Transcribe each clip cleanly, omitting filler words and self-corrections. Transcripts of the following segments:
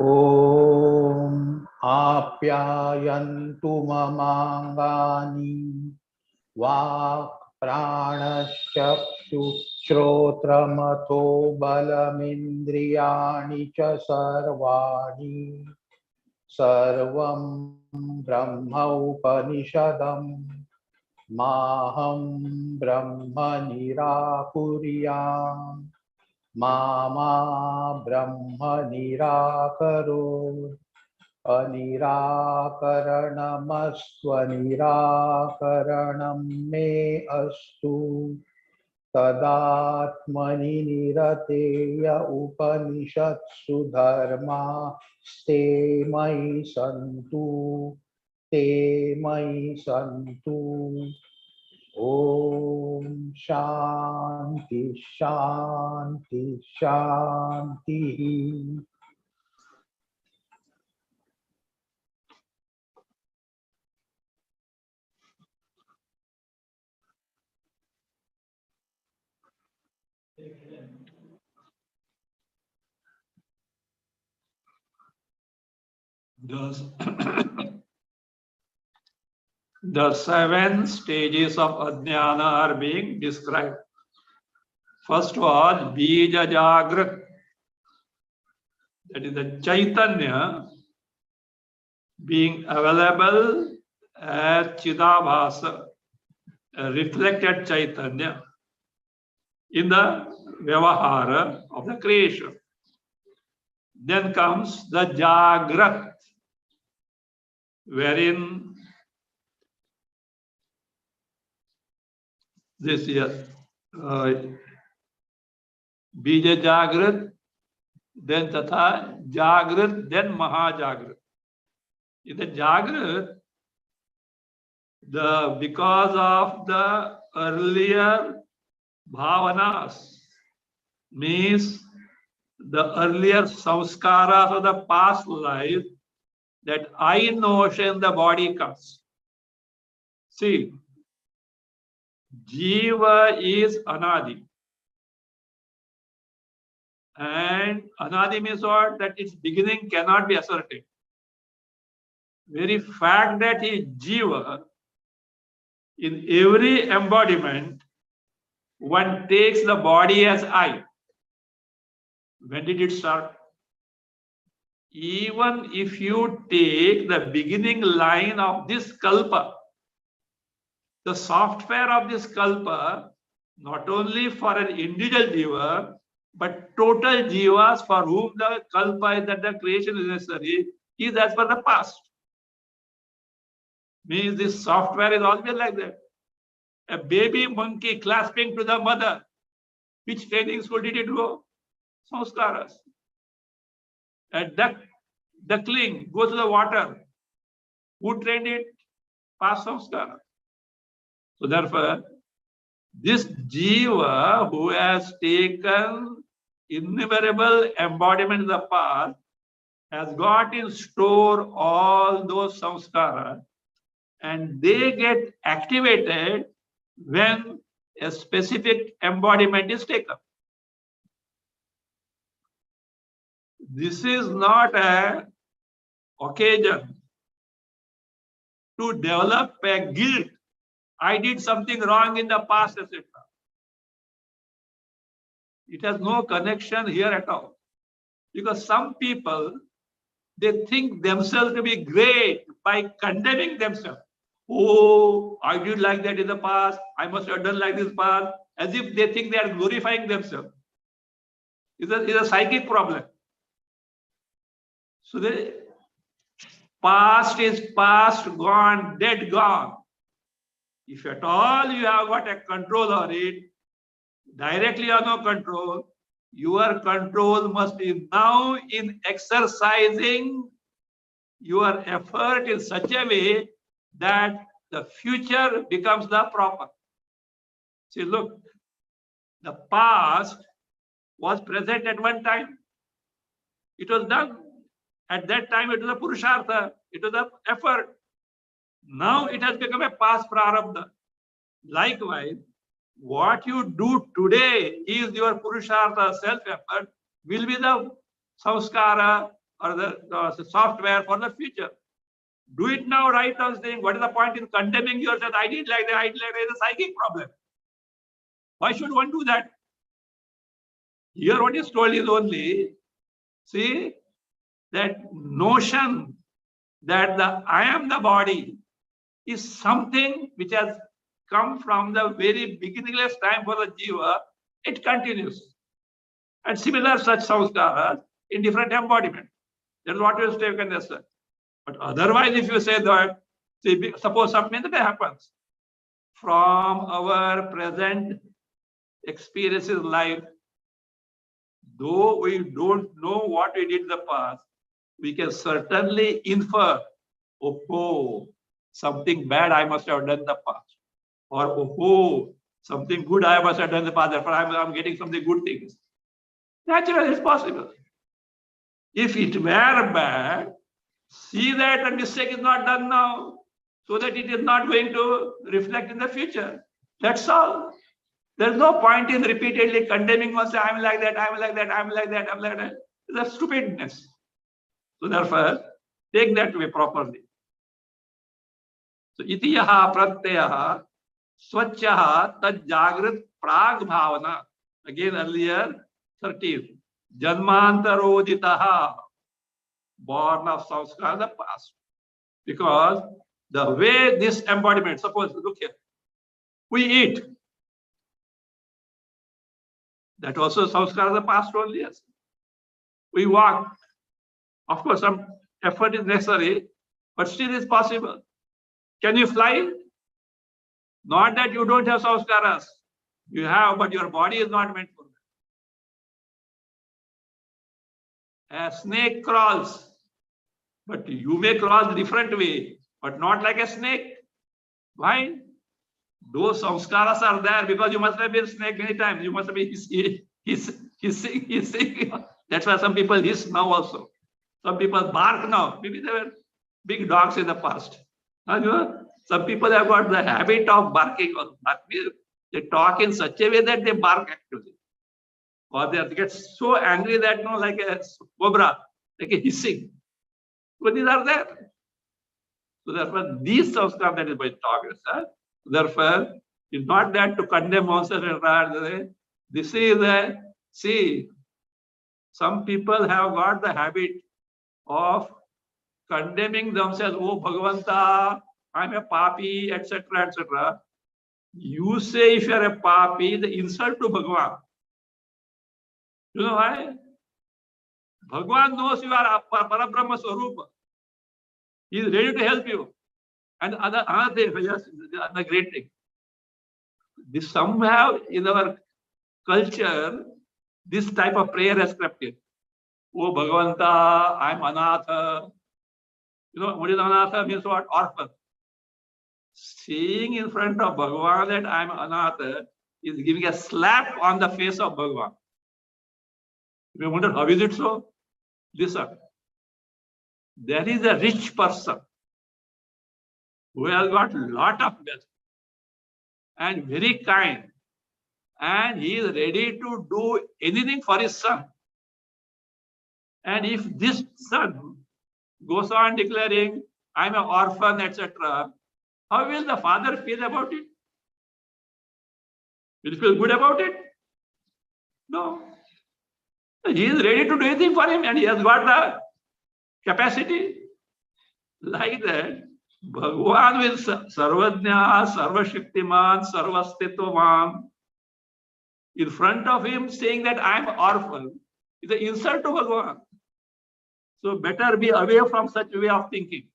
Om Apyayantu Mamangani Vak Pranaschakshu Shrotramatho Balamindriyani Cha Sarvani Sarvam Brahma Upanishadam Maham Brahma Nirakuriyam Mama Brahma Nirakaro Anirakaranamastvanirakaranam me astu Tadatmani nirateya upanishatsu dharma ste mai santu Om Shanti Shanti Shanti. The 7 stages of Adhyana are being described. First was Bija Jagrat, that is the Chaitanya being available as Chidabhasa, a reflected Chaitanya in the Vyavahara of the creation. Then comes the Jagrat, wherein this is Bija Jagrat, then Tatha Jagrat, then Mahajagrat. In the Jagrat, because of the earlier bhavanas, means the earlier samskaras of the past life, that I notion the body comes. See, Jiva is Anadi. And Anadi means what? That its beginning cannot be ascertained. Very fact that he is Jiva, in every embodiment, one takes the body as I. When did it start? Even if you take the beginning line of this kalpa, the software of this kalpa, not only for an individual jiva, but total jivas for whom the kalpa, that the creation is necessary, is as per the past. Means this software is always like that. A baby monkey clasping to the mother. Which training school did it go? Samskaras. A duckling goes to the water. Who trained it? Past samskara. So therefore, this jiva who has taken innumerable embodiment in the past has got in store all those samskaras, and they get activated when a specific embodiment is taken. This is not an occasion to develop a guilt. I did something wrong in the past, etc. It has no connection here at all. Because some people, they think themselves to be great by condemning themselves. Oh, I did like that in the past. I must have done like this past. As if they think they are glorifying themselves. It's a psychic problem. So the past is past, gone, dead, gone. If at all you have got a control on it, directly or no control, your control must be now in exercising your effort in such a way that the future becomes the proper. See, look, the past was present at one time. It was done. At that time, it was a purushartha. It was an effort. Now it has become a past prarabdha. Likewise, what you do today is your purushartha, self-effort, will be the samskara or the software for the future. Do it now, right now, saying, what is the point in condemning yourself? I did like that, I did like that. It's a psychic problem. Why should one do that? Here what is told is only, see, that notion that the I am the body is something which has come from the very beginningless time for the jiva. It continues. And similar such samskaras in different embodiments. That's what you taken as such. But otherwise, if you say that, see, suppose something that happens from our present experiences in life, though we don't know what we did in the past, we can certainly infer, oh, something bad I must have done in the past. Or, oh, something good I must have done in the past, therefore I'm getting something good things. Naturally, it's possible. If it were bad, see that a mistake is not done now, so that it is not going to reflect in the future. That's all. There's no point in repeatedly condemning oneself, I'm like that, I'm like that, I'm like that, I'm like that. It's a stupidness. So therefore, take that way properly. So itiyaha pratyaha swachyaha tad jagrat prag bhavana. Again earlier, 13. Janmantaroditaha, born of samskara, the past. Because the way this embodiment, suppose, look here, we eat. That also samskara, the past only, yes. We walk. Of course, some effort is necessary, but still it's possible. Can you fly? Not that you don't have samskaras. You have, but your body is not meant for that. A snake crawls, but you may crawl different way, but not like a snake. Why? Those samskaras are there because you must have been snake many times. You must have been hissing. That's why some people hiss now also. Some people bark now. Maybe they were big dogs in the past. Some people have got the habit of barking. They talk in such a way that they bark actually. Or they get so angry that, like a cobra, like a hissing. But these are there. So therefore, these samskaras that is by talk. Therefore, it's not that to condemn oneself. This is see, some people have got the habit of condemning themselves. Oh, Bhagavanta, I'm a papi, etc., etc. You say if you are a papi, the insult to Bhagavan. You know why? Bhagavan knows you are a Parabrahma Swarupa. He is ready to help you. And another thing, yes, another great thing. This somehow in our culture, this type of prayer has crept in. Oh Bhagavanta, I'm Anatha. You know what is Anatha? Means what? Orphan. Saying in front of Bhagavan that I'm Anatha is giving a slap on the face of Bhagavan. You wonder, how is it so? Listen. There is a rich person who has got a lot of wealth and very kind, and he is ready to do anything for his son. And if this son goes on declaring, I'm an orphan, etc., how will the father feel about it? Will he feel good about it? No. He is ready to do anything for him, and he has got the capacity. Like that, Bhagavan will Sarvajna, Sarvashaktiman, Sarvastitvaman. In front of him saying that I'm orphan is an insult to Bhagavan. So better be away from such a way of thinking.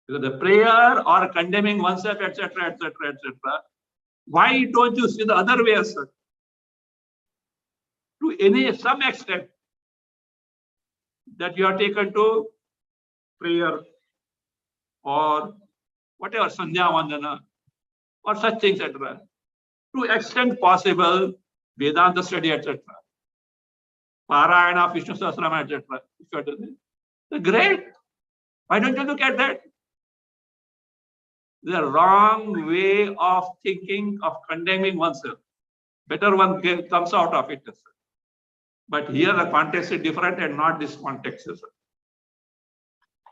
Because the prayer or condemning oneself, etc., etc., etc. Why don't you see the other way as such? to some extent that you are taken to prayer or whatever, Sandhya Vandana, or such things, etc. To extent possible, Vedanta study, etc. Parayana, Vishnu Sahasranama, etc. Great. Why don't you look at that? The wrong way of thinking, of condemning oneself. Better one comes out of it. But here the context is different and not this context.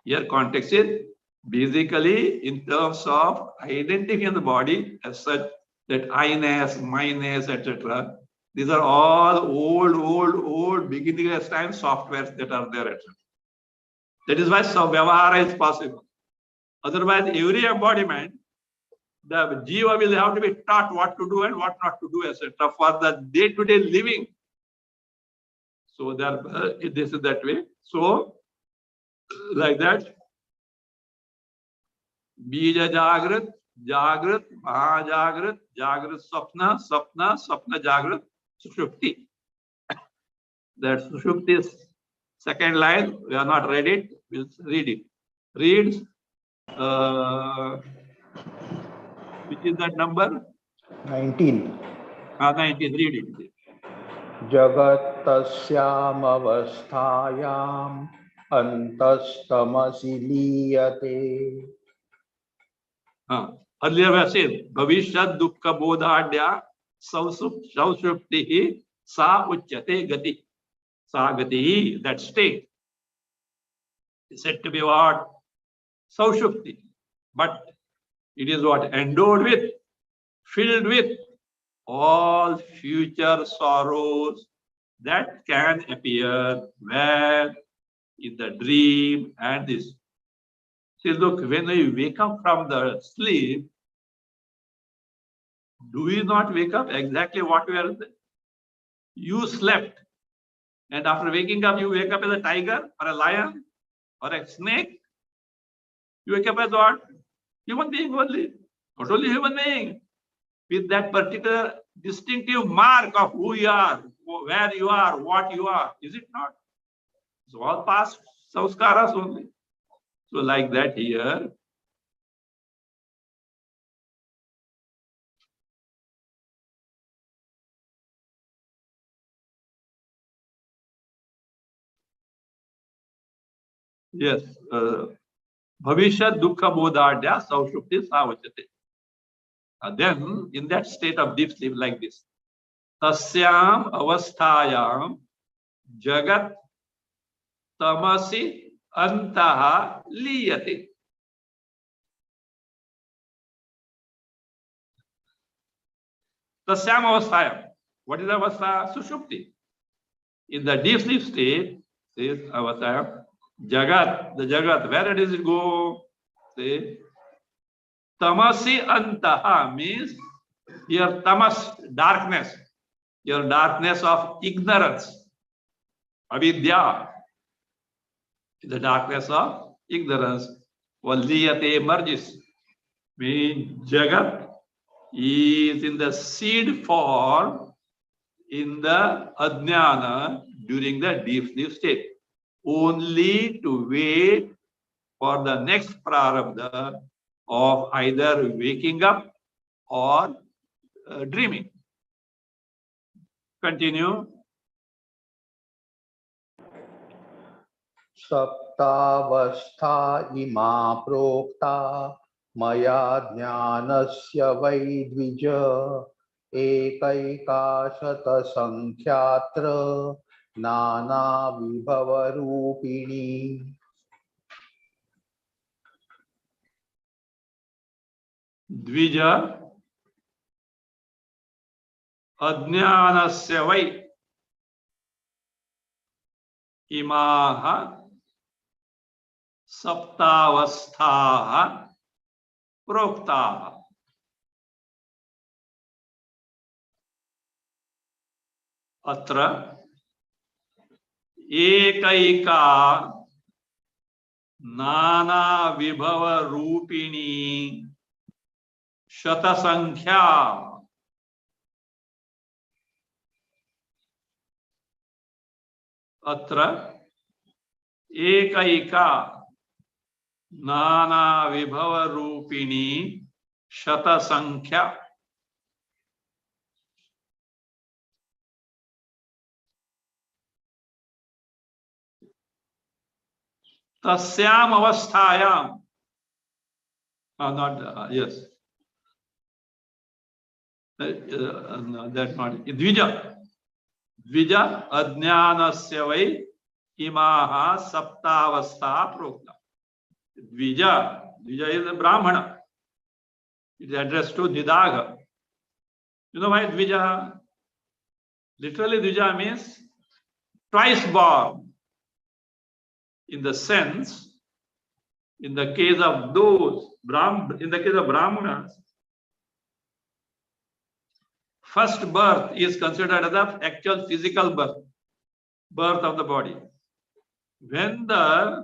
Here context is basically in terms of identifying the body as such that I-ness, my-ness, etc. These are all old beginningless time softwares that are there, etc. That is why Vyavahara is possible. Otherwise, every embodiment, the jiva will have to be taught what to do and what not to do, etc. for the day-to-day living. So there, this is that way. So, like that, Bija Jagrat, Jagrat, Mahajagrat, Jagrat Sapna, Sapna, Sapna Jagrat, Sushupti. That Sushupti is second line. We are not read it. We'll read it. Reads, which is that number? 19. 19. Read it. Jagat tasyam avasthayam antastamasi liyate. Earlier we have said, Bhavishyat Dukkha Bodhadya Sausuptihi Sa Uchyate Gati. Sa Gati, that state is said to be what? Saushupti. But it is what? Endowed with, filled with all future sorrows that can appear where? In the dream and this. See, look, when we wake up from the sleep, do we not wake up exactly what we are? You slept, and after waking up, you wake up as a tiger or a lion or a snake. You wake up as what? Human being only, not only human being, with that particular distinctive mark of who you are, where you are, what you are. Is it not? It's all past samskaras only. So like that here, yes, Bhavishyat Dukkha Bodhadya Saushupti Savachate. Then in that state of deep sleep like this, Tasyam Avasthayam Jagat Tamasi Antaha Liyate. Tasyam Avasthayam. What is Avastha? Sushupti. In the deep sleep state, says Avasthayam, Jagat, the Jagat, where does it go? Say, Tamasi Antaha means your tamas, darkness, your darkness of ignorance. Avidya, the darkness of ignorance. Valliyate merges. Means Jagat is in the seed form in the Adhyana during the deep sleep state. Only to wait for the next prarabdha of either waking up or dreaming. Continue. Saptavastha ima prokta maya jnanasya vaidvija ekaikashata sankhyaatra nana vibhava rupini. Dvija Adhyanasya vai imaha saptavasthaha proktaha. Atra ekaika nana vibhava rupini shata sankhya अत्र एकैका नाना विभव रूपिणी शतसंख्या तस्याम अवस्थायाम not yes that not द्विज अज्ञानस्य वै इमाः सप्तावस्था प्रोक्ता. Dvija is a Brahmana. It is addressed to Nidaga. You know why Dvija? Literally, Dvija means twice born. In the sense, in the case of Brahmanas, first birth is considered as the actual physical birth of the body. When the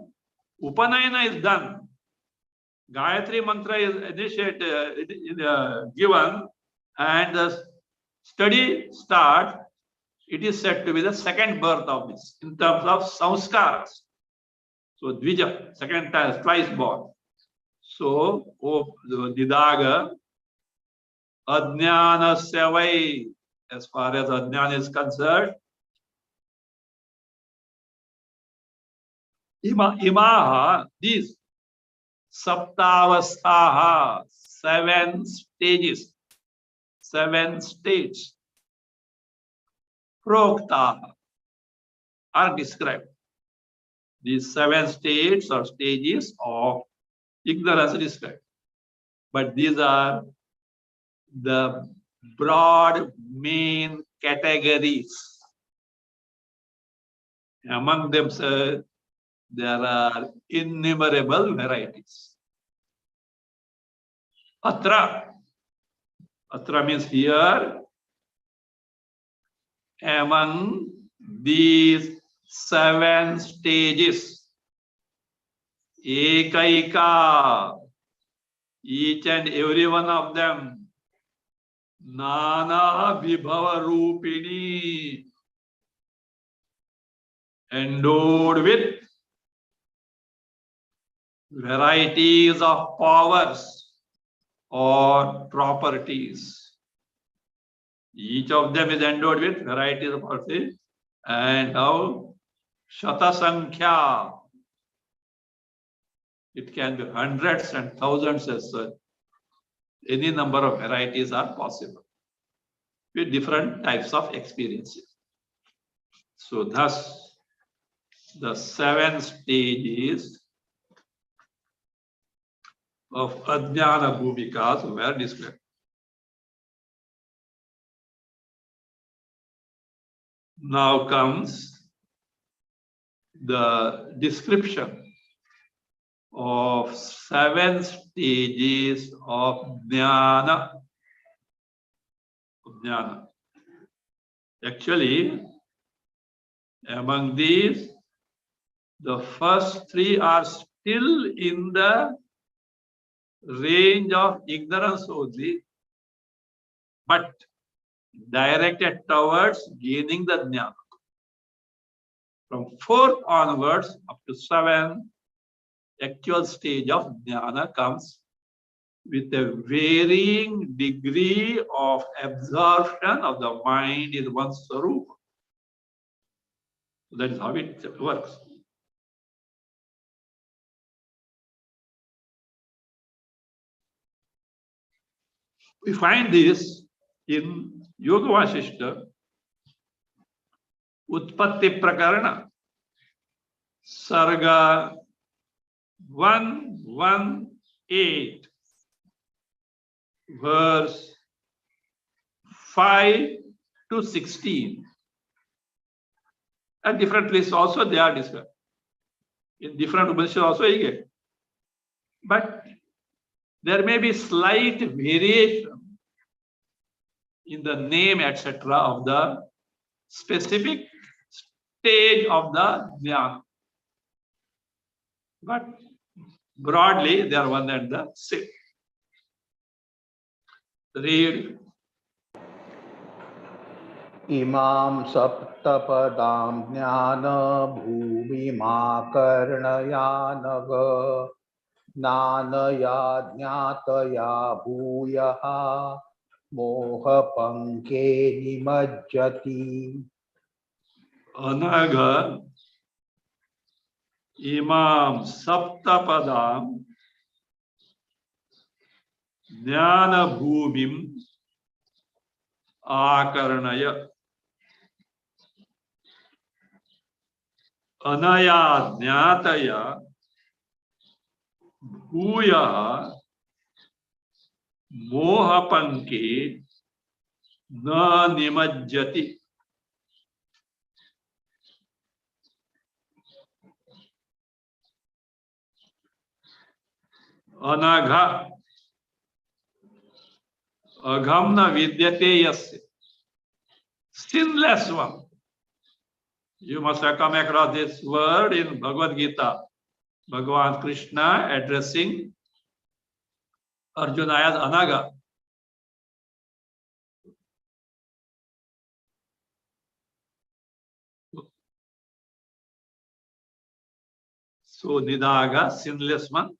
Upanayana is done, Gayatri mantra is initiated, given, and the study starts, it is said to be the second birth of this in terms of samskaras. So Dvija, second time, twice born. So Nidaga, Adhyana vai, as far as Adhyana is concerned, Imaha, these Saptavasthaha, 7 stages, 7 states, Proktaha, are described. These 7 states or stages of ignorance are described. But these are the broad main categories. Among them, there are innumerable varieties. Atra means here, among these 7 stages, ekaika, each and every one of them, nana vibhava rupini, endowed with varieties of powers or properties. Each of them is endowed with varieties of properties. And now, Shata Sankhya, it can be hundreds and thousands as such. Any number of varieties are possible with different types of experiences. So thus, the 7 stages of Adhyana Bhumikas were described. Now comes the description of 7 stages of Dhyana. Actually, among these, the first 3 are still in the range of ignorance only, but directed towards gaining the Dhyana. From 4th onwards up to 7th, actual stage of Dhyana comes with a varying degree of absorption of the mind in one's Sarupa. So that is how it works. We find this in Yoga Vasishta, Utpatti Prakarana, Sarga 118, verse 5 to 16. At different places also they are described. In different Upanishads also you get. But there may be slight variation in the name, etc., of the specific stage of the Dhyana. But broadly, they are one and the same. Read. इमां सप्तपदां ज्ञानभूमिमाकर्णया नघ नानया ज्ञातया भूयः मोहपङ्के निमज्जति अनघ इमां सप्तपदां ज्ञानभूमिम् आकर्णय अनया ज्ञातया भूयः मोहपङ्के न निमज्जति। अनघ अघम न विद्यते यस्य, sinless one. You must have come across this word in Bhagavad Gita. Bhagavan Krishna addressing Arjuna as Anaga. So Nidaga, sinless one.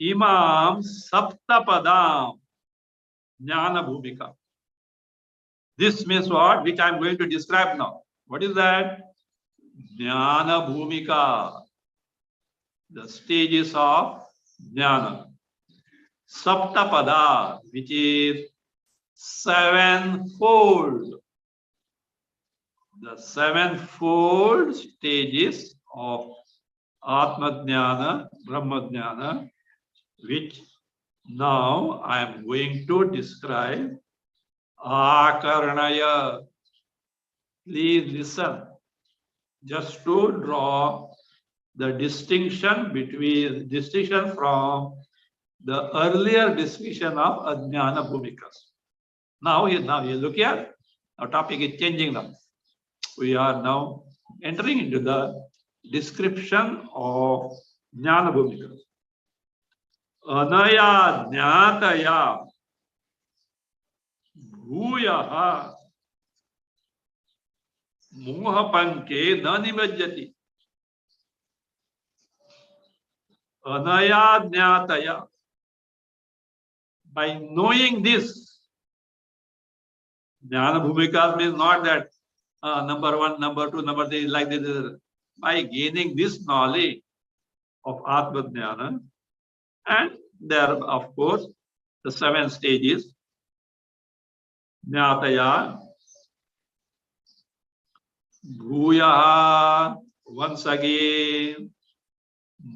Imam Saptapadam Jnana Bhumika. This means what? Which I am going to describe now. What is that? Jnana Bhumika. The stages of Jnana. Saptapada, which is sevenfold. The sevenfold stages of Atma Jnana, Brahma Jnana, which now I am going to describe. Akarnaya. Please listen. Just to draw the distinction from the earlier discussion of Adhyana Bhumikas. Now you look here. Our topic is changing now. We are now entering into the description of Jnana Bhumikas. Anaya Jnataya Bhuyaha Mohapanke na nimajjati. Anaya Jnataya. By knowing this, Jnana Bhumika means not that number one, number two, number three, like this. By gaining this knowledge of Atma Jnana, and there are, of course, the 7 stages. Jnataya, Bhuyaha, once again,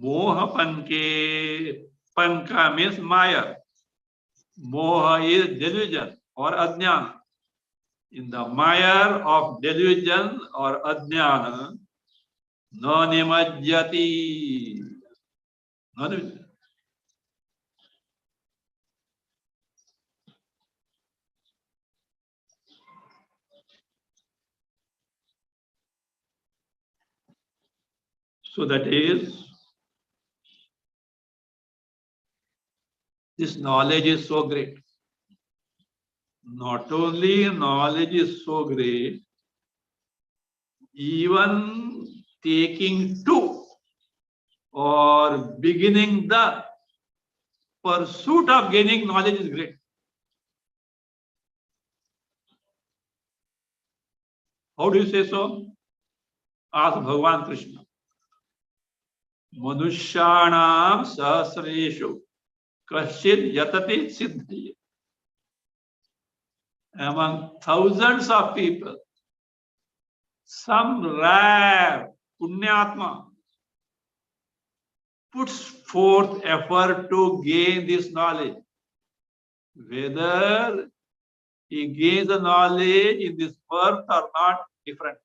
Mohapanke, Panka means Maya. Moha is delusion or Adhyana. In the mire of delusion or Adhyana, no nimajjati. So that is, this knowledge is so great. Not only knowledge is so great, even taking to or beginning the pursuit of gaining knowledge is great. How do you say so? Ask Bhagavan Krishna. Manushyanam sahasreshu kaschid yatati siddhi. Among thousands of people, some rare Punyatma puts forth effort to gain this knowledge. Whether he gains the knowledge in this birth or not, different.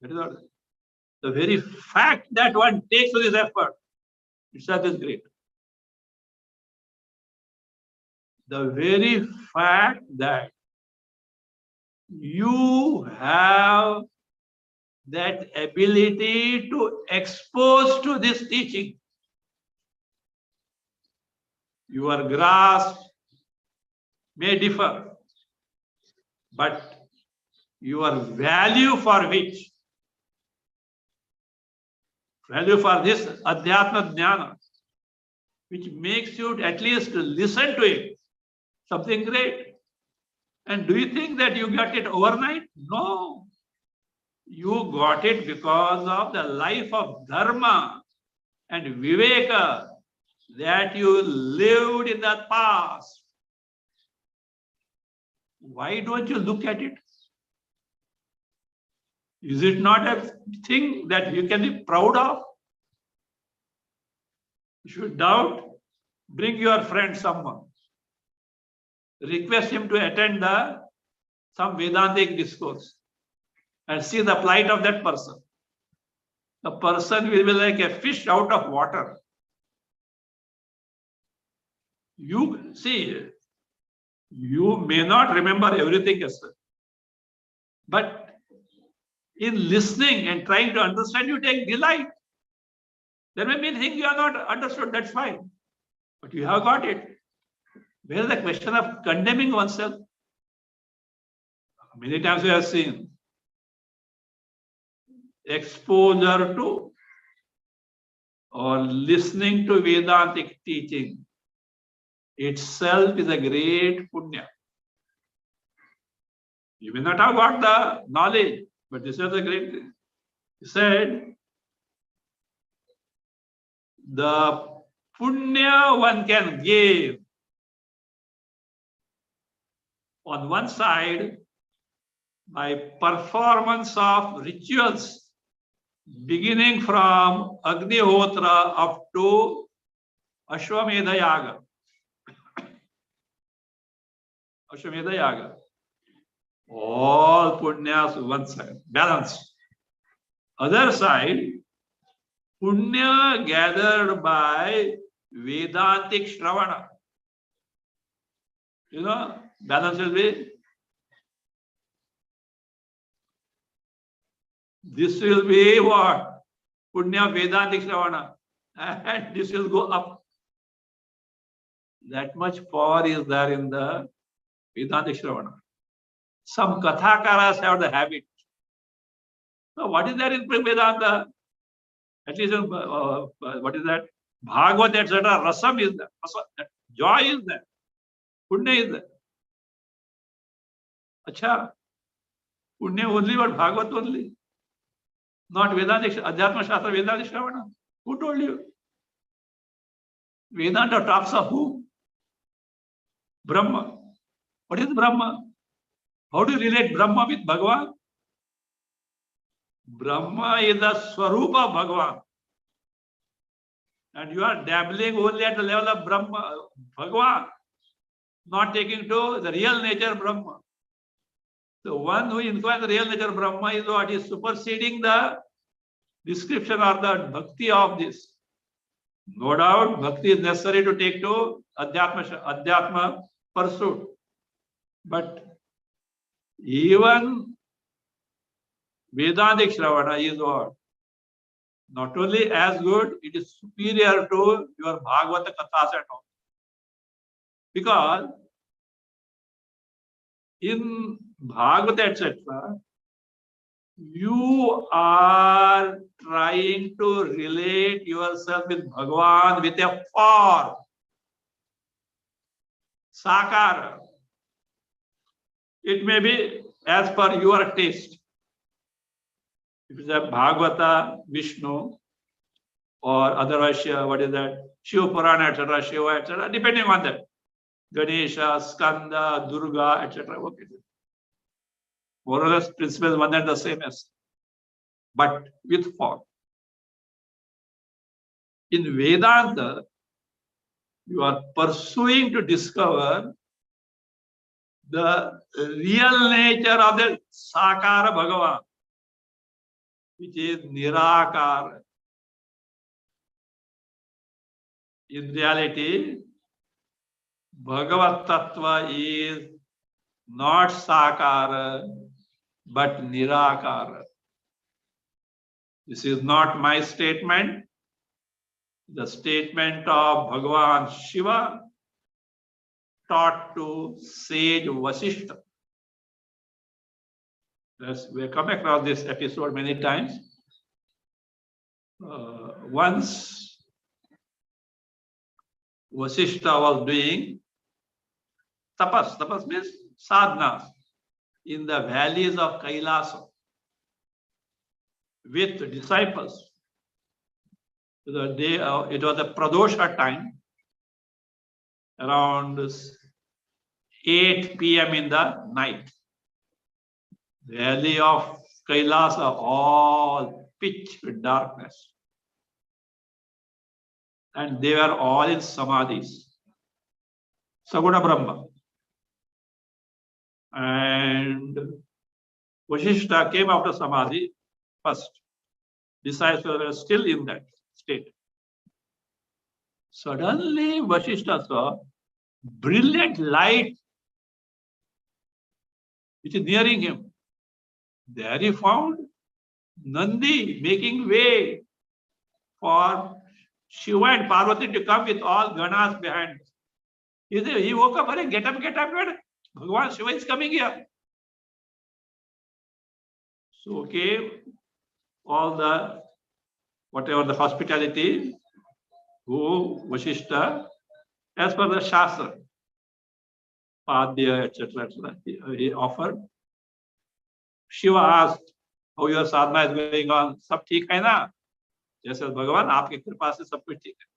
The very fact that one takes this effort itself is great. The very fact that you have that ability to expose to this teaching, your grasp may differ, But your value for this Adhyatma Dhyana, which makes you at least listen to it, something great. And do you think that you got it overnight? No. You got it because of the life of Dharma and Viveka that you lived in the past. Why don't you look at it? Is it not a thing that you can be proud of? If you doubt, bring your friend someone. Request him to attend some Vedantic discourse and see the plight of that person. The person will be like a fish out of water. You see, you may not remember everything, yes, sir. But in listening and trying to understand, you take delight. There may be things you have not understood, that's fine. But you have got it. Where is the question of condemning oneself? Many times we have seen exposure to or listening to Vedantic teaching itself is a great punya. You may not have got the knowledge, but this is a great thing. He said, the punya one can give on one side by performance of rituals beginning from Agnihotra up to Ashwamedha Yaga. Ashwamedha Yaga. All punyas one side, balanced. Other side, punya gathered by Vedantic Shravana. You know, balance will be. This will be what? Punya Vedantic Shravana. And this will go up. That much power is there in the Vedantic Shravana. Some Kathakaras have the habit. So what is there in Vedanta? At least in, what is that? Bhagavad, etc. Rasam is there. Rasa, joy is there. Punya is there. Acha. Punya only, but Bhagavad only. Not Vedantic, Adhyatma Shastra, Vedantic Shravana. Who told you? Vedanta talks of who? Brahma. What is Brahma? How do you relate Brahma with Bhagavan? Brahma is the Swarupa of Bhagavan. And you are dabbling only at the level of Brahma, Bhagavan, not taking to the real nature Brahma. The one who inquires the real nature Brahma is what is superseding the description or the bhakti of this. No doubt, bhakti is necessary to take to Adhyatma pursuit. But even Vedantic Shravana is what? Not only as good, it is superior to your Bhagavata Kathas at all. Because in Bhagavata, etc., you are trying to relate yourself with Bhagavan with a form, sakara. It may be as per your taste. If it's a Bhagavata, Vishnu, or otherwise, what is that? Shiva Purana, etc., Shiva, etc., depending on that. Ganesha, Skanda, Durga, etc. Okay. More or less, principles one and the same as, but with form. In Vedanta, you are pursuing to discover the real nature of the Sakara Bhagavan, which is Nirakara. In reality, Bhagavat Tattva is not Sakara, but Nirakara. This is not my statement. The statement of Bhagavan Shiva taught to sage Vasishtha. Yes, we have come across this episode many times. Once Vasishtha was doing tapas. Tapas means sadhana in the valleys of Kailasa with disciples. The day it was a Pradosha time, around 8 p.m. in the night. Valley of Kailasa, all pitch darkness. And they were all in samadhis. Saguna Brahma. And Vasishtha came after samadhi first. Disciples were still in that state. Suddenly Vasishtha saw brilliant light which is nearing him. There he found Nandi making way for Shiva and Parvati to come with all Ganas behind. He woke up, get up, Bhagavan Shiva is coming here. So came all the, whatever the hospitality, who Vasishtha, as per the Shastra, Padya, etc., he offered. Shiva asked, how your sadhana is going on? Sab theek hai na? He said, Bhagavan, aapke kripa se sab kuch theek hai.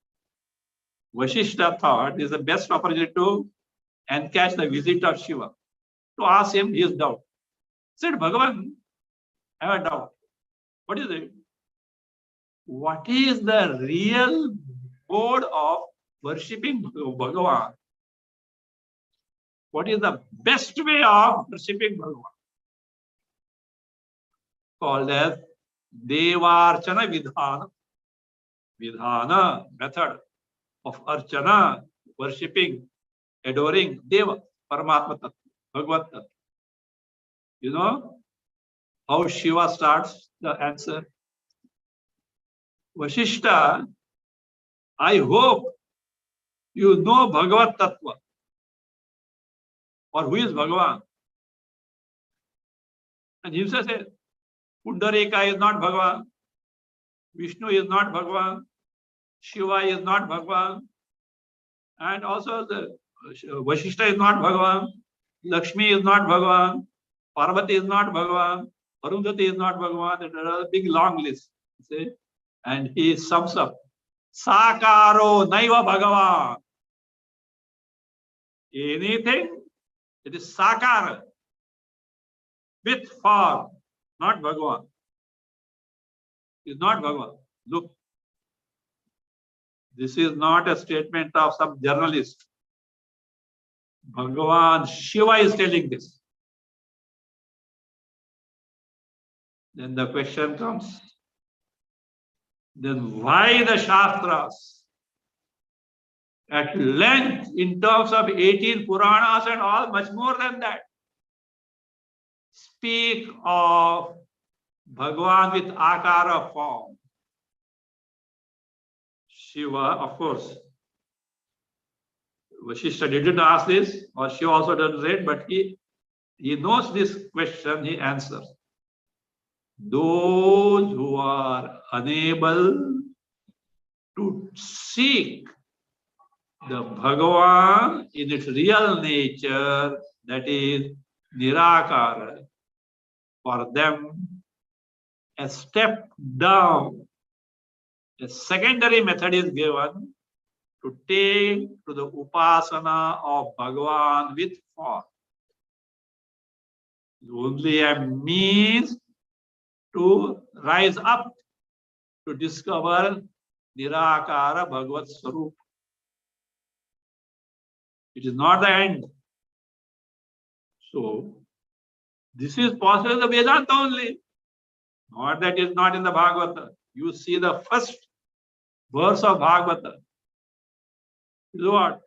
Vasishtha thought this is the best opportunity to encash the visit of Shiva, to ask him his doubt. He said, Bhagavan, I have a doubt. What is it? What is the real mode of worshipping Bhagavan? What is the best way of worshipping Bhagavan? Called as Devarchana Vidhana. Vidhana, method of Archana, worshipping, adoring Deva, Paramatma Tattva, Bhagavat Tattva. You know how Shiva starts the answer? Vasishtha, I hope you know Bhagavat Tattva. Or who is Bhagavan? And himself says, Pundarika is not Bhagavan, Vishnu is not Bhagavan, Shiva is not Bhagavan, and also the Vasishtha is not Bhagavan, Lakshmi is not Bhagavan, Parvati is not Bhagavan, Arundhati is not Bhagavan. There are a big long list. See? And he sums up, Sakaro Naiva Bhagavan. Anything, it is Sakara, with form, not Bhagavan. It's not Bhagavan. Look, this is not a statement of some journalist. Bhagavan Shiva is telling this. Then the question comes, then why the Shastras at length in terms of 18 Puranas and all, much more than that, speak of Bhagavan with Akara form? Shiva, of course, Vasishtha didn't ask this, or Shiva also doesn't say it, but he knows this question, he answers. Those who are unable to seek the Bhagavan in its real nature, that is Nirakara, for them a step down, a secondary method is given to take to the upasana of Bhagavan with form. Only a means to rise up to discover Nirakara Bhagavat Sarup. It is not the end. So, this is possible in the Vedanta only. Not that is not in the Bhagavata. You see the first verse of Bhagavata. It is what?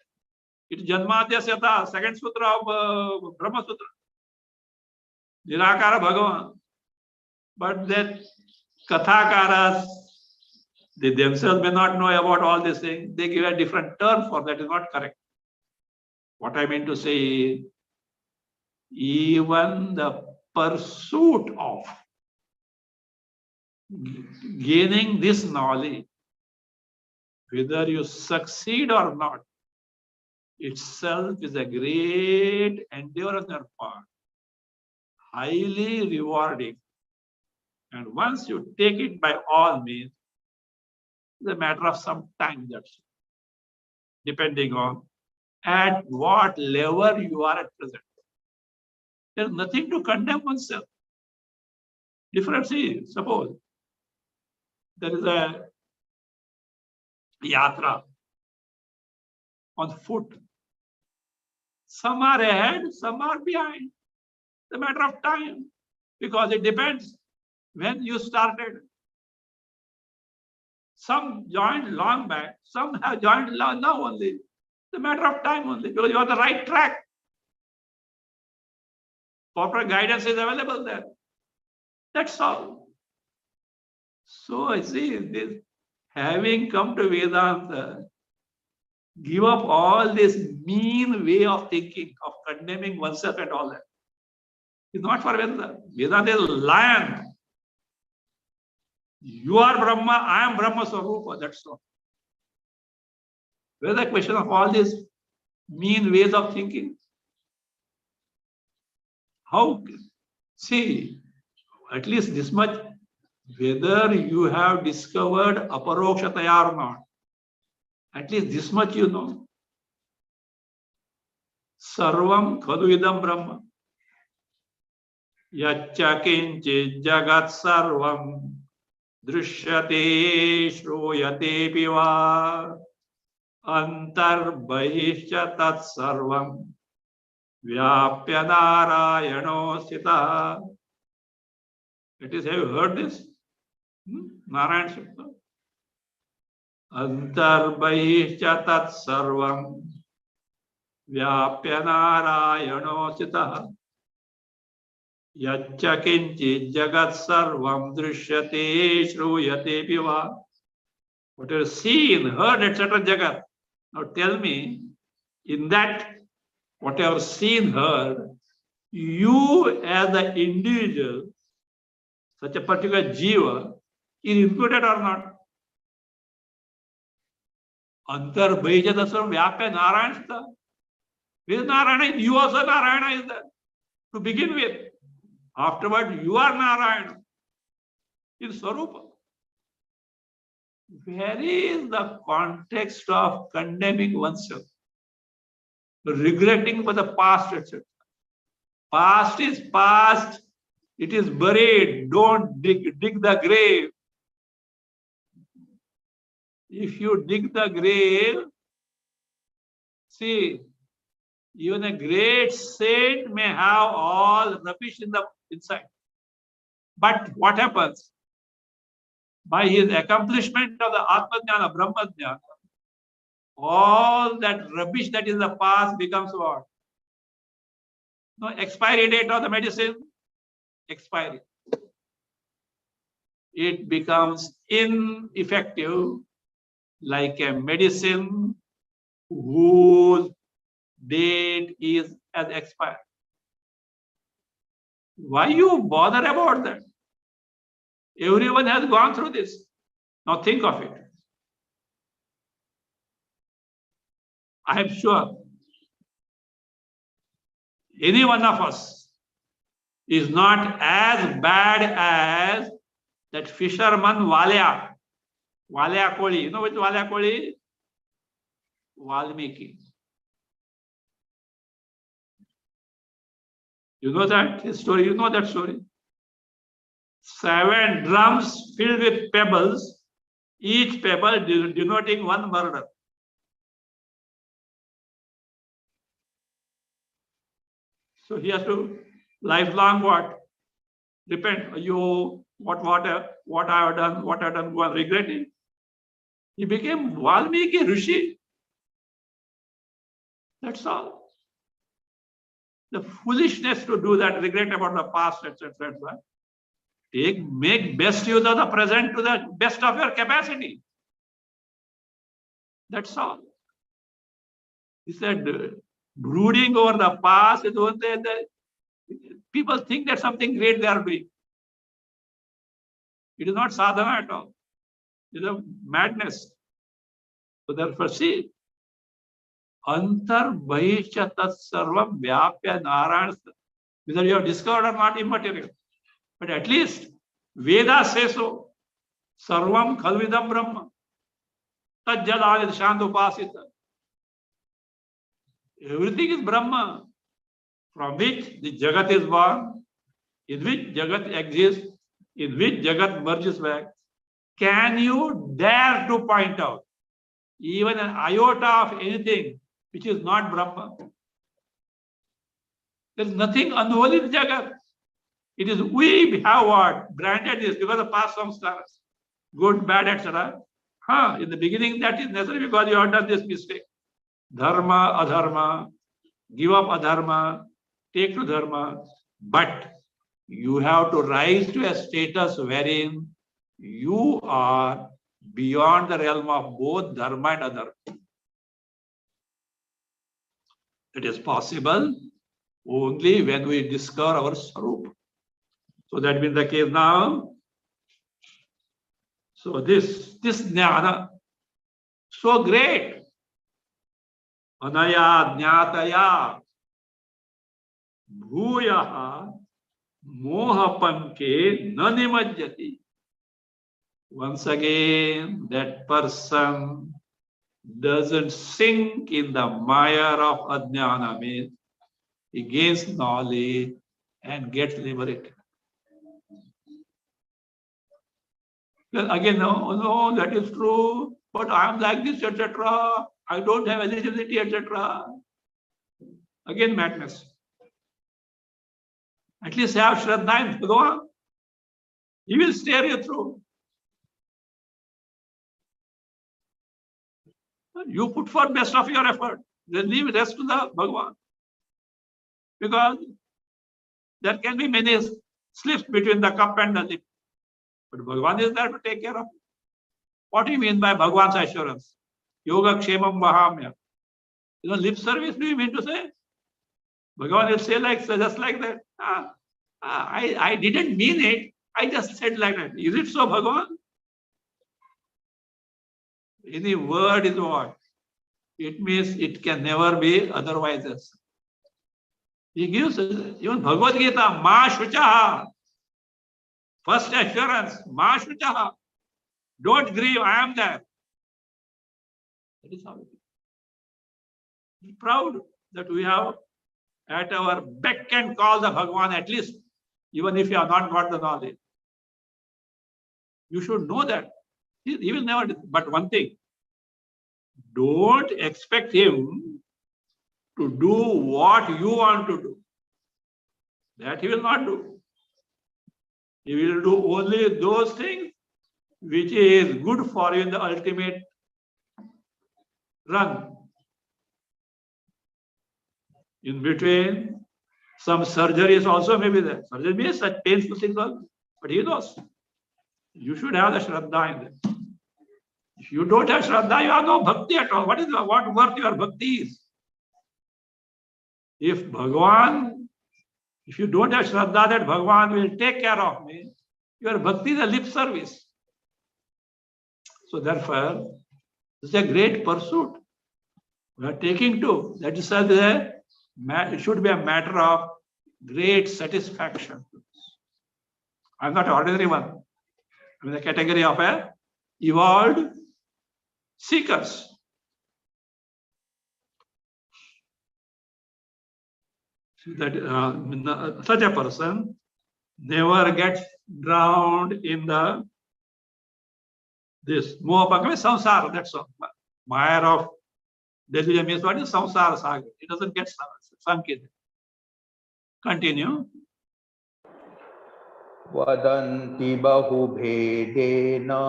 It is Janmadhyasyata, second sutra of Brahma Sutra. Nirakara Bhagavan. But that Kathakaras, they themselves may not know about all these things. They give a different term for that. Is not correct. What I mean to say is, even the pursuit of gaining this knowledge, whether you succeed or not, itself is a great endeavor on your part, highly rewarding. And once you take it by all means, it's a matter of some time, that's depending on at what level you are at present. There's nothing to condemn oneself. Difference is, suppose there is a yatra on foot. Some are ahead, some are behind. It's a matter of time, because it depends when you started. Some joined long back, some have joined now only. It's a matter of time only, because you're on the right track. Proper guidance is available there. That's all. So I see this, having come to Vedanta, give up all this mean way of thinking, of condemning oneself and all that. It's not for Vedanta. Vedanta is lion. You are Brahma, I am Brahma Swarupa, that's all. Where's the question of all these mean ways of thinking? How? See, at least this much, whether you have discovered aparokshataya or not, at least this much you know. Sarvam khadu idam Brahma. Yaccha kinchit jagat sarvam drishyate shruyate piva antar bahishya tat sarvam vyapya narayano sita. It is, have you heard this? Narayan Shakta. Antar bahishya tat sarvam vyapya narayano sita. Yaccha kinchit jagat sarvam drishyate shruyate piva. What you have seen, heard, etc. jagat. Now tell me, in that what you have seen, heard, you as the individual, such a particular jiva, is included or not? Antar bahishya tat sarvam vyapya narayana sita. Where is Narayana? You also Narayana is there to begin with. Afterward, you are Narayana in Swarupa. Where is the context of condemning oneself, regretting for the past, etc.? Past is past. It is buried. Don't dig the grave. If you dig the grave, see, even a great saint may have all rubbish in the inside. But what happens? By his accomplishment of the Atma Dhyana, Brahma Dhyana, all that rubbish that is in the past becomes what? No expiry date of the medicine, expiry. It becomes ineffective, like a medicine whose date is as expired. Why you bother about that? Everyone has gone through this. Now think of it. I am sure any one of us is not as bad as that fisherman Valya. Valya Koli. You know which Valya Koli? Valmiki. You know that his story? You know that story? 7 drums filled with pebbles, each pebble denoting one murder. So he has to lifelong what? Repent. What I have done, go on regretting. He became Valmiki Rishi. That's all. The foolishness to do that, regret about the past, etc. Make best use of the present to the best of your capacity. That's all. He said, brooding over the past is one thing. people think that something great they are doing. It is not sadhana at all. It is a madness. So therefore, see, antar bahischa tat sarvam vyapya narayana. Whether you have discovered or not, immaterial. But at least Veda says so. Sarvam khalvidam brahma. Tad jadāvid shandupasita. Everything is Brahma, from which the Jagat is born, in which Jagat exists, in which Jagat merges back. Can you dare to point out even an iota of anything which is not Brahma? There is nothing unholy in Jagat. It is we have what? Branded this because of past samskaras, good, bad, etc. In the beginning, that is necessary because you have done this mistake. Dharma, adharma, give up adharma, take to dharma. But you have to rise to a status wherein you are beyond the realm of both dharma and adharma. It is possible only when we discover our sarup. So that being the case now. So this jnana, so great. Anaya jnataya bhuyaha mohapanke na nimajjati. Once again, that person doesn't sink in the mire of adhyana, means he gains knowledge and gets liberated. Well, again, no, that is true, but I am like this, etc. I don't have eligibility, etc. Again, madness. At least have Shraddha in Bhagavan. He will steer you through. You put forth best of your effort. Then leave rest to the Bhagavan. Because there can be many slips between the cup and the lip. But Bhagavan is there to take care of it. What do you mean by Bhagavan's assurance? Yoga kshemam vahamya. Lip service, do you mean to say? Bhagavan will say just like that. I didn't mean it. I just said like that. Is it so, Bhagavan? Any word is what? It means it can never be otherwise. He gives even Bhagavad Gita, Ma Shuchaha. First assurance, Ma Shuchaha. Don't grieve, I am there. That is how it is. Be proud that we have at our beck and call the Bhagavan, at least, even if you have not got the knowledge. You should know that. He will never, but one thing, don't expect him to do what you want to do. That he will not do. He will do only those things which is good for you in the ultimate run. In between, some surgeries also may be there. Surgery means such painful things also. But he knows. You should have the Shraddha in there. If you don't have Shraddha, you have no bhakti at all. What worth your bhakti is? If you don't have Shraddha that Bhagavan will take care of me, your bhakti is a lip service. So therefore, this is a great pursuit. We are taking to. That is it should be a matter of great satisfaction. I'm not an ordinary one. I'm in the category of a evolved seekers. That such a person never gets drowned in this Mohapanga, samsara, that's all. Mire of delusion means what is samsara saga. It doesn't get sunk in. Continue. Vadanti bahubhedena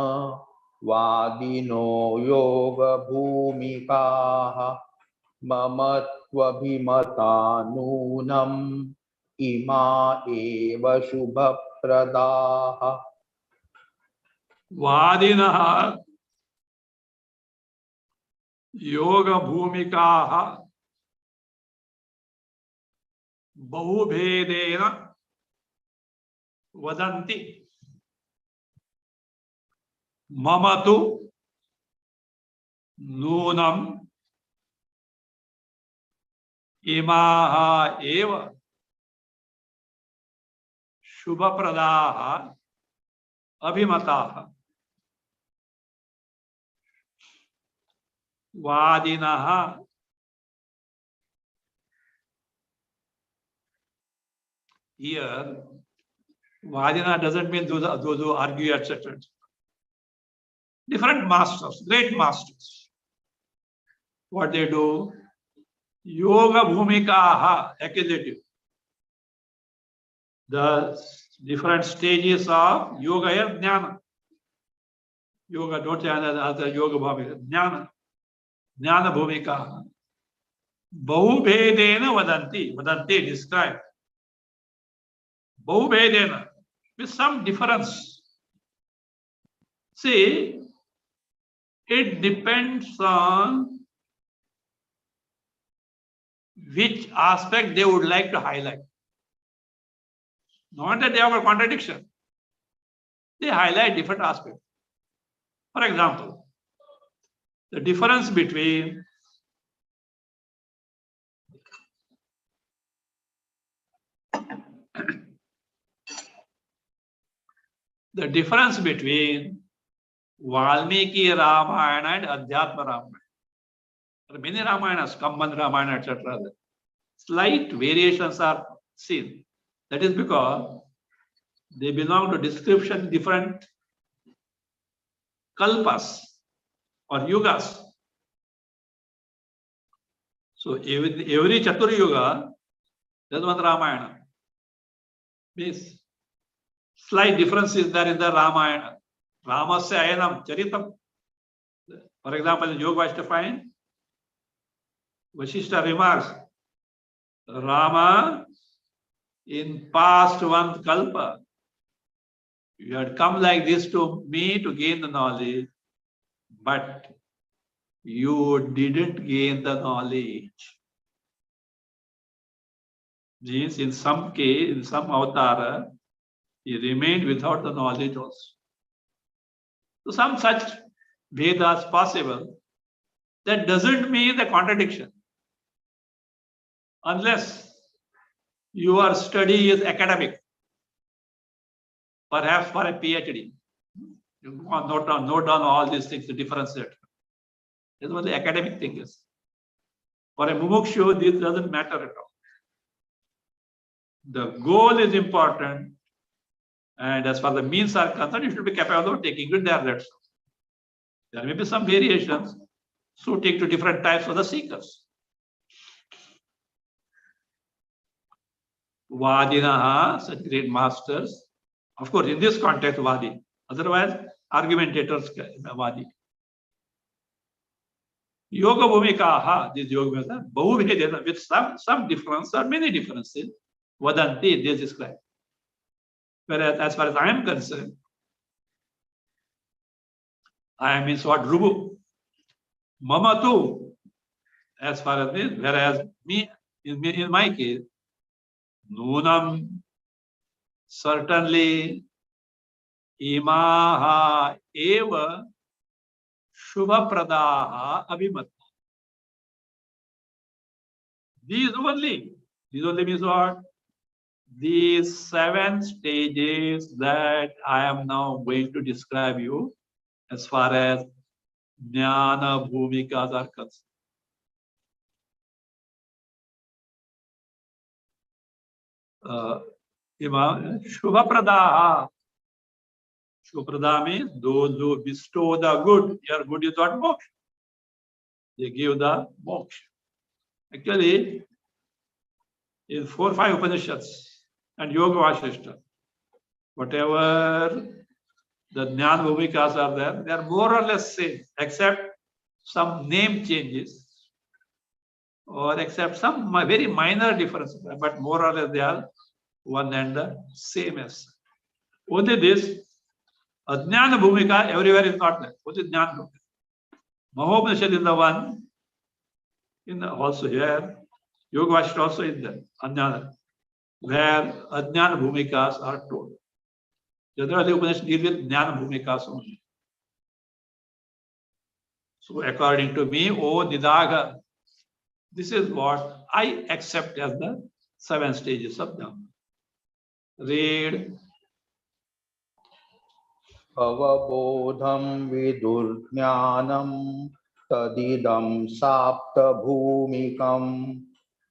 vadino yoga bhumikaha mamatva bhimatanunam ima eva shubha pradaha. Vadinaha yoga bhumikaha बहुभेदेन वदन्ति मम तु नूनम् इमाः एव शुभप्रदाः अभिमताः वादिनः here Adhyana doesn't mean those who argue, etc. Different masters, great masters. What they do? Yoga bhumikaha, accusative. The different stages of yoga and jnana. Yoga, don't say other yoga bhumika. Jnana. Jnana bhumikaha. Bahubhedena vadanti. Vadanti describe. Bahubhedena. With some difference. See, it depends on which aspect they would like to highlight. Not that they have a contradiction. They highlight different aspects. For example, the difference between Valmiki Ramayana and Adhyatma Ramayana. There are many Ramayanas, Kamban Ramayana, etc. Slight variations are seen. That is because they belong to description different kalpas or yugas. So every Chatur Yuga, there's one Ramayana. Means slight differences there in the Ramayana. Ramasya Ayanam Charitam. For example, in Yoga Vaishnava, Vashishta remarks, Rama, in past one kalpa, you had come like this to me to gain the knowledge, but you didn't gain the knowledge. Means in some case, in some avatara, he remained without the knowledge also. So some such Vedas possible. That doesn't mean the contradiction. Unless your study is academic, perhaps for a PhD. You note down all these things to differentiate. That's what the academic thing is. For a mumukshu, this doesn't matter at all. The goal is important, and as far as the means are concerned, you should be capable of taking it there. That's all. There may be some variations suiting to different types of the seekers. Vadinaha, such great masters. Of course, in this context, Vadi. Otherwise, argumentators, Vadi. Yoga Bhumikaha, this yoga with some difference or many differences. Vadanti, they describe. Whereas, as far as I am concerned, I means what? Rubu. Mama too, as far as this, whereas me, in my case, Nunam, certainly, Imaha eva Shubha Pradaha Abhimat. These only means what? These 7 stages that I am now going to describe you as far as Jnana Bhumikas are concerned. Shubha Pradaha. Shubha Pradaha means those who bestow the good. Your good is what? Moksha. They give the moksha. Actually, in 4 or 5 Upanishads and Yoga Vasishta, whatever the Jnana Bhumikas are there, they are more or less same, except some name changes or except some very minor differences, but more or less they are one and the same as. Only this, Adhyana Bhumika everywhere is not there. Only Jnana Bhumika. Mahopanisad is the one, also here, Yoga Vasishta also is there, Adhyana. where Adhyana Bhumikas are told. Generally, Upanishad deal with Jnana Bhumikas only. So, according to me, O Nidaga, this is what I accept as the 7 stages of Dhyana. Read. Avabodham vidurjnanam tadidam saptabhumikam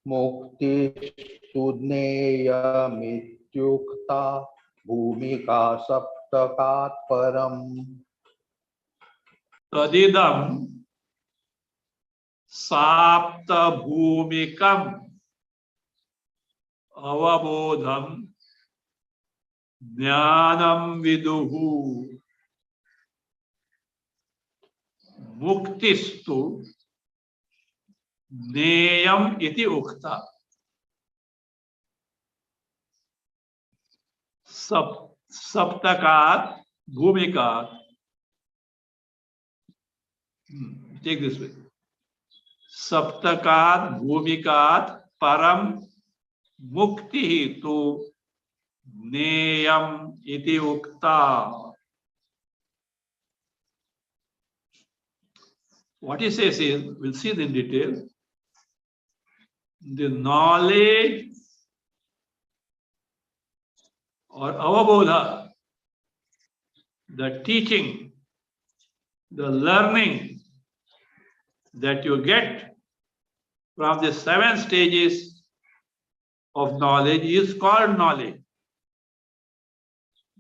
muktistudneyamityukta bhumika saptakat param. Tadidam Sapta Bhumikam Avabodham Jnanam Viduhu Muktistu Neyam Iti Ukta. Saptakat Bhumikat. Take this way. Saptakat Bhumikat Param Mukti tu Neyam Iti Ukta. What he says is, we'll see it in detail, the knowledge or avabodha, the teaching, the learning that you get from the 7 stages of knowledge is called knowledge.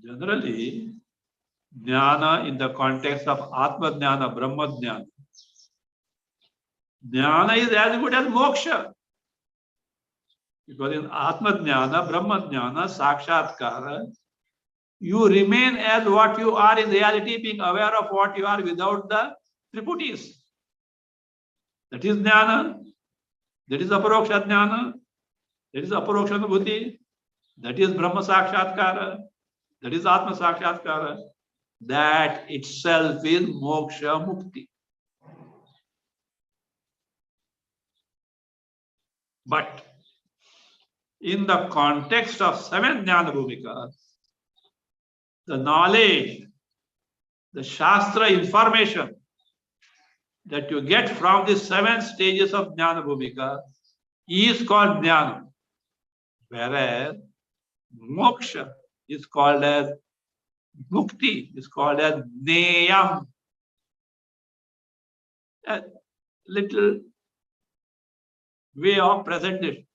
Generally, jnana in the context of Atma Jnana, Brahma Jnana, jnana is as good as moksha. Because in Atma Jnana, Brahma Jnana, Sakshatkara, you remain as what you are in reality, being aware of what you are without the triputis. That is Jnana. That is Aparoksha Jnana. That is Aparoksha Anubhuti. That is Brahma Sakshatkara. That is Atma Sakshatkara. That itself is Moksha Mukti. But in the context of 7 Jnana Bhumikas, the knowledge, the Shastra information that you get from the 7 stages of Jnana Bhumika is called Jnana. Whereas Moksha is called as Mukti, is called as Neyam. A little way of presentation.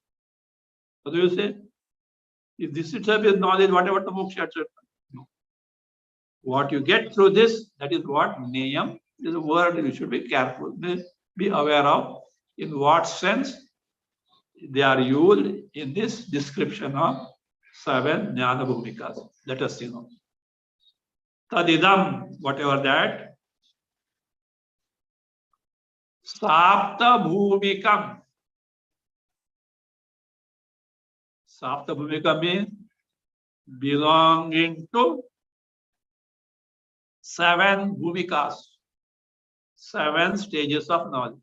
What do you say? If this itself is knowledge, whatever the Moksha, etc. No. What you get through this, that is what Neyam is a word you should be careful, be aware of in what sense they are used in this description of 7 Jnana Bhumikas. Let us see now. Tadidam, whatever that. Sapta Bhumikam. Sapta Bhumika means belonging to 7 Bhumikas, 7 stages of knowledge.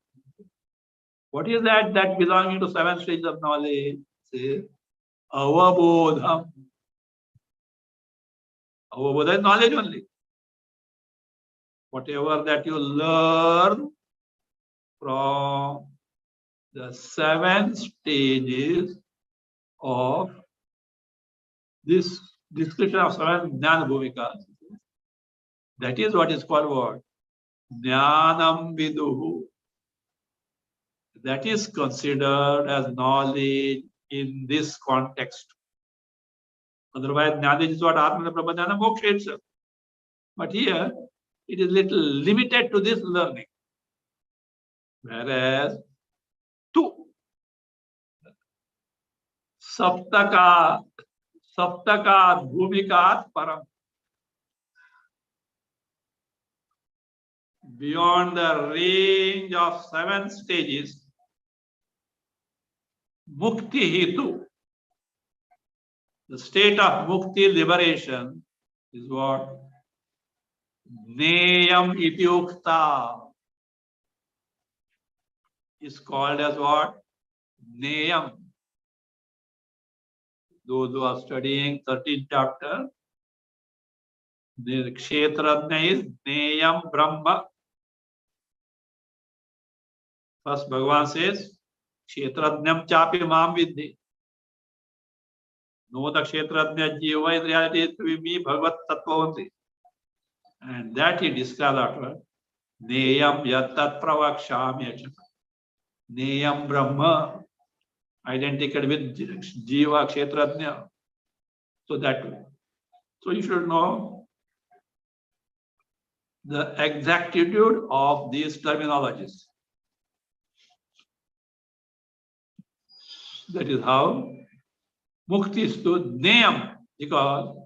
What is that belonging to 7 stages of knowledge? Say, Avabodham. Avabodha is knowledge only. Whatever that you learn from the 7 stages of this description of 7 Jnana Bhumikas, that is what is called what? Jnanam Viduhu. That is considered as knowledge in this context. Otherwise, knowledge is what Atma Brahma Jnana Moksha itself. But here, it is little limited to this learning. Whereas, two, Saptakat Bhumikat Param. Beyond the range of 7 stages, Mukti Hitu, the state of Mukti liberation, is what? Neyam Ityukta is called as what? Neyam. those who are studying 13th chapter, the Kshetrajna is Neyam Brahma. First, Bhagavan says, Kshetrajnam chapi mam vidhi. No, the Kshetrajna jiva in reality is to be me, Bhagavat Tattva only. And that he described after. Neyam yattat pravakshami. Neyam Brahma, identical with jiva Kshetrajna. So that way. So you should know the exactitude of these terminologies. That is how mukti is to name, because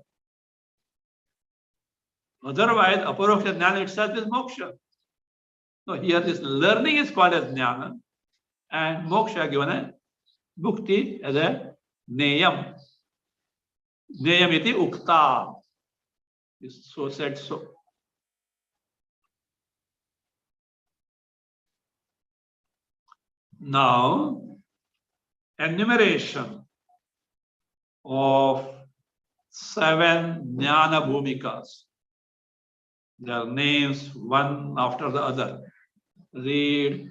otherwise aparoksha jnana itself is moksha. So here this learning is called as jnana and moksha given as mukti as a neyam. Neyam iti ukta. Is so said so. Now, enumeration of 7 jnana bhumikas. Their names one after the other. Read.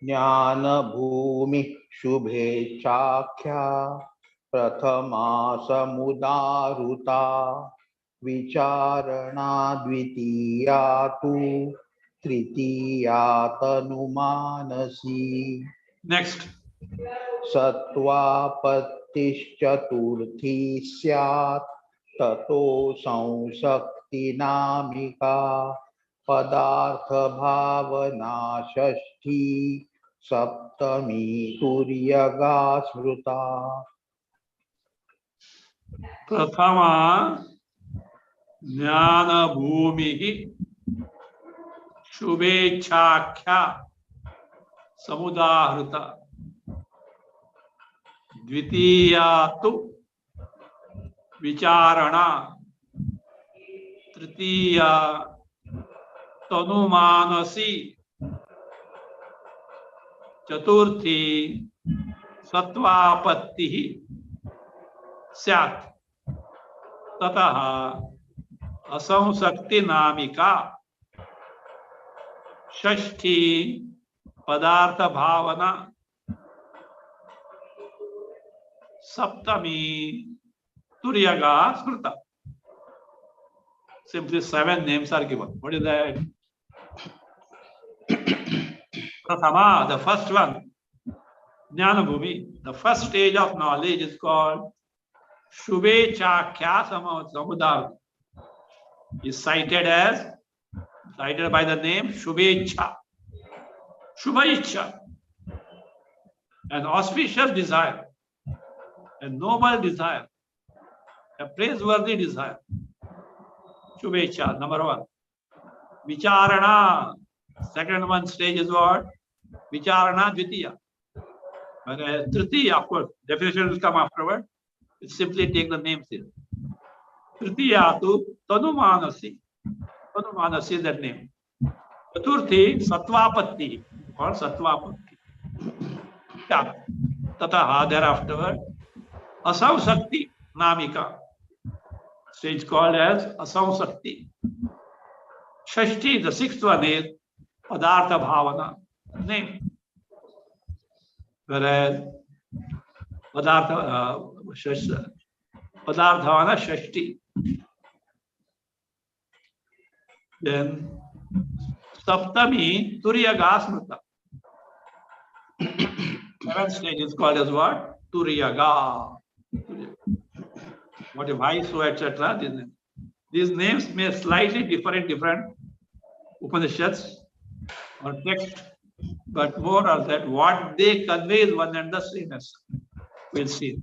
ज्ञान भूमि शुभे चाख्या प्रथमा समुदारुता विचारणा द्वितीया तु तृतीया तनुमानसी. Next. सत्वापत्तिश्चतुर्थी स्यात् ततो संशक्तिनामिका पदार्थ भावना षष्ठी सप्तमी तुर्यगा स्मृता. प्रथमा ज्ञान भूमि शुभेच्छाख्या समुदाहृता. द्वितीया तु विचारणा. तृतीया तनुमानसी. चतुर्थी सत्वापत्ति स्यात् ततः असंशक्ति नामिका. षष्ठी पदार्थ भावना. सप्तमी तुर्यगा स्मृता. Simply 7 names are given. What is that? Prathama, the first one, Jnana Bhumi, the first stage of knowledge is called Shubhe Chakhya Samudar. Is cited by the name Shubhecha. Shubhaicha, an auspicious desire, a noble desire, a praiseworthy desire. Shubhecha, number 1. Vicharana, second one stage is what? Vicharana Dvitiya. Tritiya, of course, definition will come afterward. It simply take the names here. Tritiya tu Tanumanasi. Tanumanasi is that name. Chaturthi Satvapatti or Satvapatti. Tataha, thereafter, Asav Sakti Namika. Stage called as Asav Sakti. Shashti, the sixth one is Padartha Bhavana, name. Whereas Padartha Bhavana Shashti. Then Saptami Turyaga Smrita. Seventh stage is called as what? Turyaga. What if I so, etc. These names may slightly differ in different Upanishads or text, but more or that what they convey is one and the same as we'll see.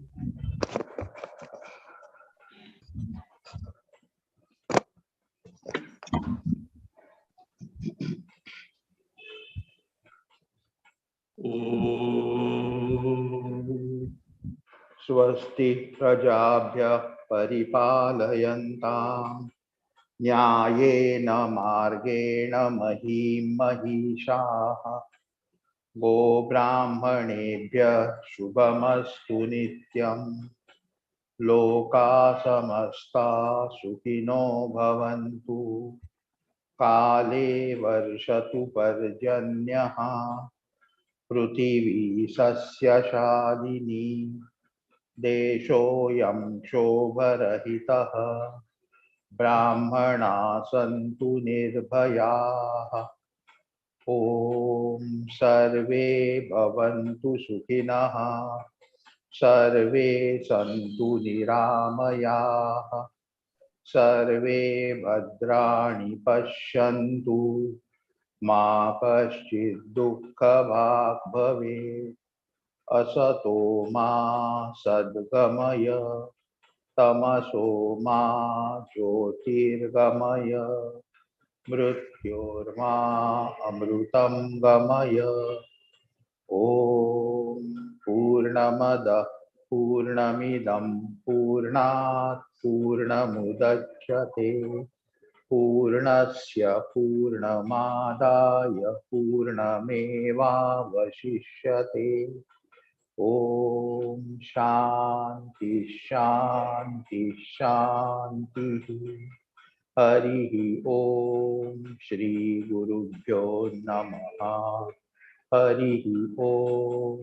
स्वस्ति प्रजाभ्यः परिपालयन्ताम् न्यायेन मार्गेण महीं महिषाः गो ब्राह्मणेभ्यः शुभमस्तु नित्यम्. लोका समस्ता सुखिनो भवन्तु। काले वर्षतु पर्जन्यः पृथिवी सस्यशालिनी। देशोऽयं क्षोभरहितः ब्राह्मणा सन्तु निर्भयाः। ॐ सर्वे भवन्तु सुखिनः सर्वे सन्तु निरामयाः सर्वे भद्राणि पश्यन्तु मा कश्चित् दुःखभाग् भवेत्। असतो मा सद्गमय तमसो मा ज्योतिर्गमय मृत्योर्मा अमृतं गमय। ॐ पूर्णमदः पूर्णमिदं पूर्णात् पूर्णमुदच्यते पूर्णस्य पूर्णमादाय पूर्णमेवावशिष्यते। ॐ शान्ति शान्ति शान्तिः। हरिः ॐ श्री गुरुभ्यो नमः। हरिः ॐ।